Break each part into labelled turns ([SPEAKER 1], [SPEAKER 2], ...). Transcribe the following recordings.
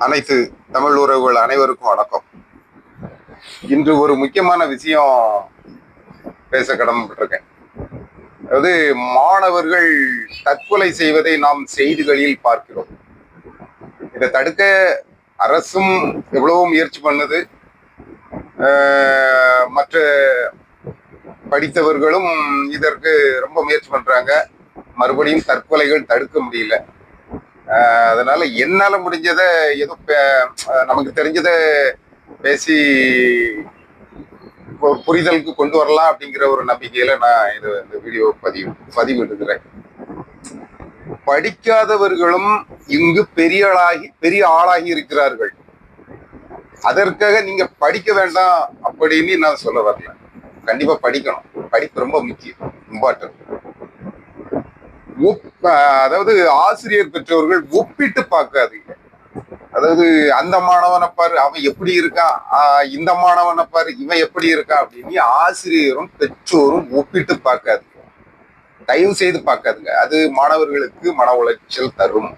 [SPEAKER 1] அனைத்து தமிழ் உறவுகள் அனைவருக்கும் வணக்கம். இன்று ஒரு முக்கியமான விஷயம் பேச கடமைப்பட்டிருக்கேன். அதாவது மாணவர்கள் தற்கொலை செய்வதை நாம் செய்திகளில் பார்க்கிறோம். இதை தடுக்க அரசும் எவ்வளவோ முயற்சி பண்ணுது, மற்ற படித்தவர்களும் இதற்கு ரொம்ப முயற்சி பண்றாங்க. மறுபடியும் தற்கொலைகள் தடுக்க முடியல. அதனால என்னால முடிஞ்சதை ஏதோ நமக்கு தெரிஞ்சதை பேசி புரிதலுக்கு கொண்டு வரலாம் அப்படிங்கிற ஒரு நம்பிக்கையில நான் இந்த வீடியோ பதிவிடுகிறேன். படிக்காதவர்களும் இங்கு பெரிய ஆளாகி இருக்கிறார்கள். அதற்காக நீங்க படிக்க வேண்டாம் அப்படின்னு நான் சொல்ல வரல. கண்டிப்பா படிக்கணும். படிப்பு ரொம்ப முக்கியம், இம்பார்ட்டன்ட். அதாவது ஆசிரியர் பெற்றோர்கள் ஒப்பிட்டு பார்க்காதீங்க. அதாவது அந்த மாணவனை பாரு அவன் எப்படி இருக்கான், இந்த மாணவனை பாரு இவன் எப்படி இருக்கான் அப்படின்னு ஆசிரியரும் பெற்றோரும் ஒப்பிட்டு பார்க்காதீங்க. தயவு செய்து பார்க்காதுங்க. அது மாணவர்களுக்கு மன உளைச்சல் தரும்.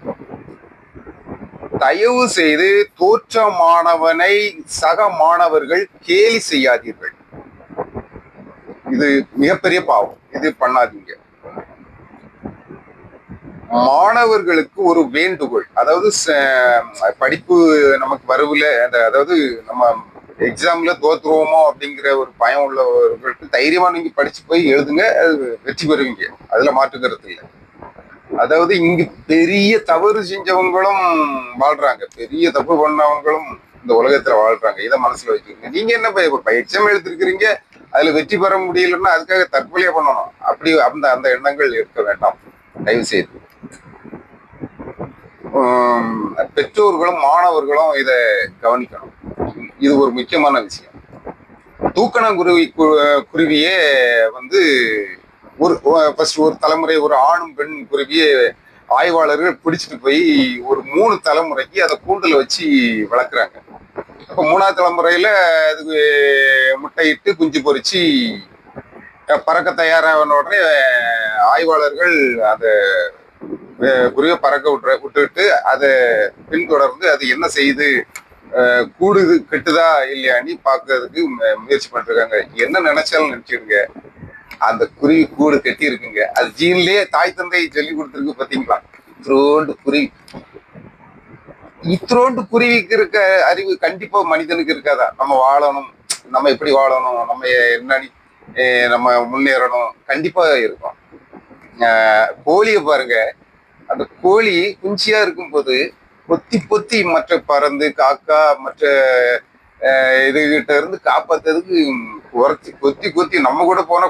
[SPEAKER 1] தயவு செய்து தோற்ற மாணவனை சக மாணவர்கள் கேலி செய்யாதீர்கள். இது மிகப்பெரிய பாவம். இது பண்ணாதீங்க. மாணவர்களுக்கு ஒரு வேண்டுகோள். அதாவது படிப்பு நமக்கு வரவுல அதாவது நம்ம எக்ஸாம்ல தோத்துருவோமோ அப்படிங்கிற ஒரு பயம் உள்ளவர்களுக்கு தைரியமா நீங்க படிச்சு போய் எழுதுங்க, அது வெற்றி பெறுவீங்க. அதுல மாற்றுக்கிறது இல்லை. அதாவது இங்க பெரிய தவறு செஞ்சவங்களும் வாழ்றாங்க, பெரிய தப்பு பண்ணவங்களும் இந்த உலகத்துல வாழ்றாங்க. இதை மனசுல வச்சுக்கோங்க. நீங்க என்ன எக்ஸாம் எழுதிருக்கிறீங்க, அதுல வெற்றி பெற முடியலன்னா அதுக்காக தற்கொலையா பண்ணணும். அப்படி அந்த எண்ணங்கள் இருக்க வேண்டாம், தயவு செய்து. பெற்றோர்களும் மாணவர்களும் இதை கவனிக்கணும். இது ஒரு முக்கியமான விஷயம். குருவியே ஒரு தலைமுறை, ஒரு ஆணும் பெண் குருவியே ஆய்வாளர்கள் பிடிச்சிட்டு போய் ஒரு 3 தலைமுறைக்கு அதை கூண்டுல வச்சு வளர்க்குறாங்க. அப்ப 3ஆவது தலைமுறையில அதுக்கு முட்டையிட்டு குஞ்சு பொறிச்சு பறக்க தயாரான உடனே ஆய்வாளர்கள் அதை குருவியை பறக்க விட்டுட்டு அதை பின்தொடர்ந்து அது என்ன செய்யுது, கூடு கெட்டுதா இல்லையான்னு பாக்குறதுக்கு முயற்சி பண்ணிருக்காங்க. என்ன நினைச்சாலும் நினைச்சிருங்க, அந்த குருவி கூடு கட்டி இருக்குங்க. அது ஜீன்லயே தாய் தந்தை சொல்லி கொடுத்துருக்கு. பாத்தீங்களா? இத்ரோண்டு குருவிக்கு இருக்க அறிவு கண்டிப்பா மனிதனுக்கு இருக்காதா? நம்ம வாழணும், நம்ம எப்படி வாழணும், நம்ம என்ன நம்ம முன்னேறணும், கண்டிப்பா இருக்கும். கோழியை பாருங்க, அந்த கோழி குஞ்சியா இருக்கும்போது பொத்தி பொத்தி மற்ற பறந்து காக்கா மற்ற இதுகிட்ட இருந்து காப்பாத்துறதுக்கு கொத்தி கொத்தி நம்ம கூட போனா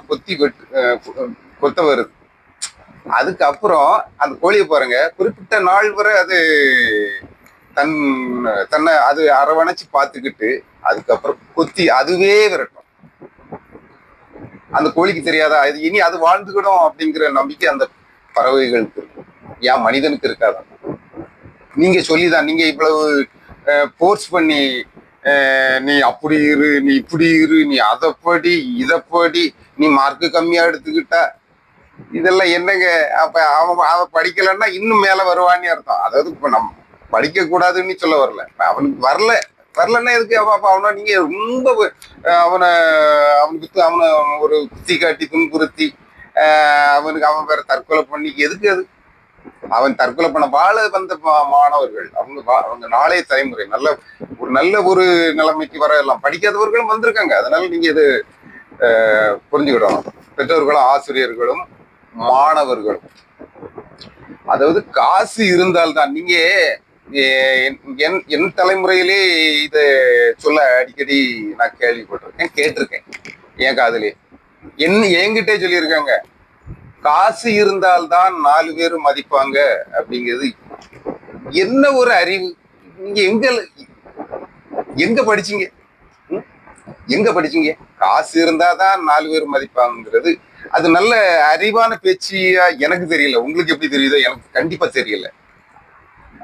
[SPEAKER 1] கொத்த வருது. அதுக்கப்புறம் அந்த கோழியை பாருங்க, குறிப்பிட்ட நாள் வரை அது தன்னை அது அரவணைச்சு பார்த்துக்கிட்டு அதுக்கப்புறம் கொத்தி அதுவே விரட்டும். அந்த கோழிக்கு தெரியாதா அது இனி அது வாழ்ந்துக்கிடும் அப்படிங்கிற நம்பிக்கை அந்த பறவைகளுக்கு இருக்கும். ஏன் மனிதனுக்கு இருக்காதா? நீங்க சொல்லிதான், நீங்க இவ்வளவு போர்ஸ் பண்ணி நீ அப்படி இரு, நீ இப்படி இரு, நீ அதைப்படி இதைப்படி, நீ மார்க்கு கம்மியா எடுத்துக்கிட்டா, இதெல்லாம் என்னங்க? அப்ப அவன் படிக்கலன்னா இன்னும் மேல வருவான்னு அர்த்தம். அதாவது இப்ப நம்ம படிக்க கூடாதுன்னு சொல்ல வரல, அவனுக்கு வரலன்னா எதுக்கு அவனை நீங்க ரொம்ப அவனை ஒரு குத்தி காட்டி துன்புறுத்தி அவன் வேற தற்கொலை பண்ணி எதுக்கு? அது அவன் தற்கொலை பண்ண வாழ வந்த மாணவர்கள், அவங்க நாளைய தலைமுறை நல்ல ஒரு நிலைமைக்கு வர எல்லாம் படிக்காதவர்களும் வந்திருக்காங்க. அதனால நீங்க இது புரிஞ்சுக்கிடணும். பெற்றோர்களும் ஆசிரியர்களும் மாணவர்களும். அதாவது காசு இருந்தால்தான். நீங்க என் தலைமுறையிலே இத சொல்ல அடிக்கடி நான் கேள்விப்பட்டிருக்கேன், கேட்டிருக்கேன். என் காதலே என்கிட்டே சொல்லியிருக்காங்க, காசு இருந்தால்தான் 4 பேர் மதிப்பாங்க அப்படிங்கிறது. என்ன ஒரு அறிவு! நீங்க எங்க படிச்சீங்க? எங்க படிச்சீங்க? காசு இருந்தாதான் 4 பேர் மதிப்பாங்கிறது அது நல்ல அறிவான பேச்சியா எனக்கு தெரியல. உங்களுக்கு எப்படி தெரியுதோ எனக்கு கண்டிப்பா தெரியல.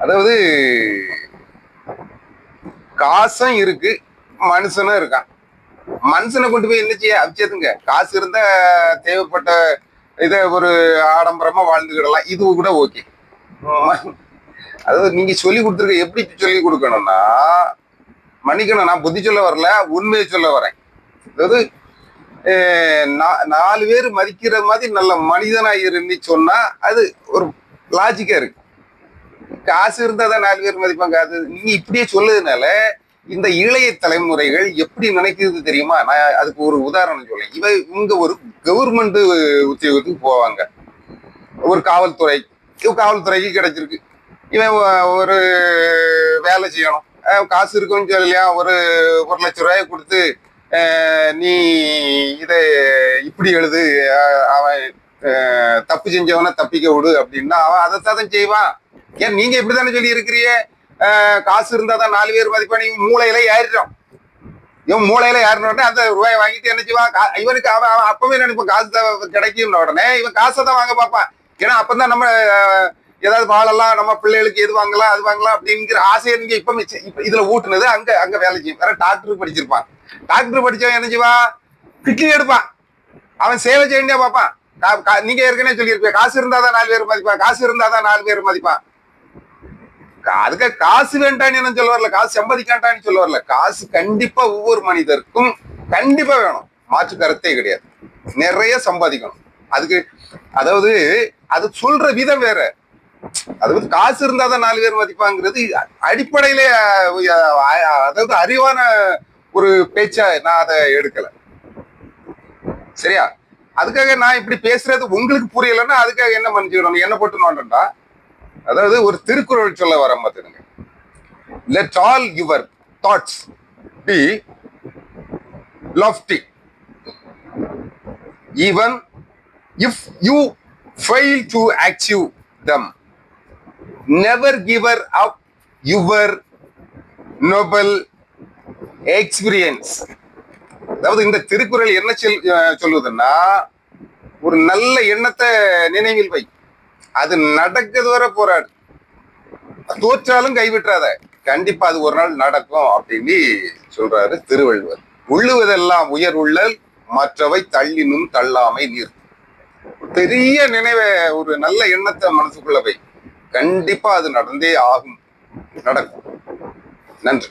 [SPEAKER 1] அதாவது காசும் இருக்கு, மனுஷனும் இருக்கான். மனுஷனை கொண்டு போய் என்ன செய்ய அபிச்சதுங்க? காசு இருந்தா தேவைப்பட்ட இதை ஒரு ஆடம்பரமா வாழ்ந்துக்கிடலாம், இது கூட ஓகே. அதாவது நீங்க சொல்லி கொடுத்துருக்க எப்படி சொல்லி கொடுக்கணும்னா, மன்னிக்கணும் நான் புத்தி சொல்ல வரல, உண்மையை சொல்ல வரேன். அதாவது 4 பேர் மதிக்கிற மாதிரி நல்ல மனிதனா இருந்து சொன்னா அது ஒரு லாஜிக்கா இருக்கு. காசு இருந்தா தான் 4 பேர் மதிப்பாங்க. அது நீங்க இப்படியே சொல்லுறதுனால இந்த இளைய தலைமுறைகள் எப்படி நினைக்கிறது தெரியுமா? நான் அதுக்கு ஒரு உதாரணம் சொல்றேன். இவங்க ஒரு கவர்மெண்ட் உத்தியோகத்துக்கு போவாங்க. ஒரு காவல்துறைக்கு கிடைச்சிருக்கு. இவன் ஒரு வேலை செய்யணும். காசு இருக்குன்னு சொல்லலையா, ஒரு 1,00,000 கொடுத்து நீ இதை இப்படி எழுது, அவன் தப்பு செஞ்சவன தப்பிக்க விடு அப்படின்னா அவன் அதைத்தான் செய்வான். ஏன் நீங்க இப்படித்தானே சொல்லி இருக்கிறீங்க, காசு இருந்தா தான் 4 பேர் மதிப்பான். இவன் மூளையில ஏறிடும். இவன் மூளையில ஏறினோடனே அந்த ரூபாயை வாங்கிட்டு என்ன செய்வான், இவனுக்கு அவன் அப்பவே நினைப்பான் காசு கிடைக்கும் உடனே இவன் காசை தான் வாங்க பார்ப்பான். ஏன்னா அப்பதான் நம்ம ஏதாவது வாழலாம், நம்ம பிள்ளைகளுக்கு எது வாங்கலாம் அது வாங்கலாம் அப்படிங்கிற ஆசையை நீங்க இப்ப இதுல ஊட்டுனது அங்க வேலை செய்யும். வேற டாக்டர் படிச்சிருப்பான். டாக்டர் படிச்சவன் என்ன செய்வான், கிட்னி எடுப்பான். அவன் சேவை செய்ய பார்ப்பான். நீங்க ஏற்கனவே சொல்லியிருப்பீங்க, காசு இருந்தாதான் 4 பேர் மதிப்பான், காசு இருந்தாதான் 4 பேர் மதிப்பான். அதுக்கு காசு வேண்டான்னு என்ன சொல்ல வரல, காசு சம்பாதிக்காண்டான்னு சொல்ல வரல. காசு கண்டிப்பா ஒவ்வொரு மனிதருக்கும் கண்டிப்பா வேணும், மாற்று கருத்தே கிடையாது. நிறைய சம்பாதிக்கணும். அதுக்கு அதாவது அது சொல்ற விதம் வேற. அதாவது காசு இருந்தாதான் 4 பேர் மதிப்பாங்கிறது அடிப்படையிலே அதாவது அறிவான ஒரு பேச்சா நான் அதை எடுக்கல. சரியா? அதுக்காக நான் இப்படி பேசுறது உங்களுக்கு புரியலன்னா அதுக்காக என்ன பண்ணிச்சுக்கணும், என்ன போட்டு நோண்டா. அதாவது ஒரு திருக்குறள் சொல்ல வர பார்த்துருங்க. Let all your thoughts be lofty even if you fail to achieve them. Never give up your noble experience. அதாவது இந்த திருக்குறள் என்ன சொல்லுதுன்னா, ஒரு நல்ல எண்ணத்தை நினைவில் வை, அது நடக்கிறது வரை போராடு, தோற்றாலும் கைவிட்டுறாத, கண்டிப்பா அது ஒரு நாள் நடக்கும் அப்படின்னு சொல்றாரு திருவள்ளுவர். உள்ளுவதெல்லாம் உயர் உள்ளல், மற்றவை தள்ளினும் தள்ளாமை நீர். பெரிய நினைவை, ஒரு நல்ல எண்ணத்தை மனசுக்குள்ள வை, கண்டிப்பா அது நடந்தே ஆகும், நடக்கும். நன்றி.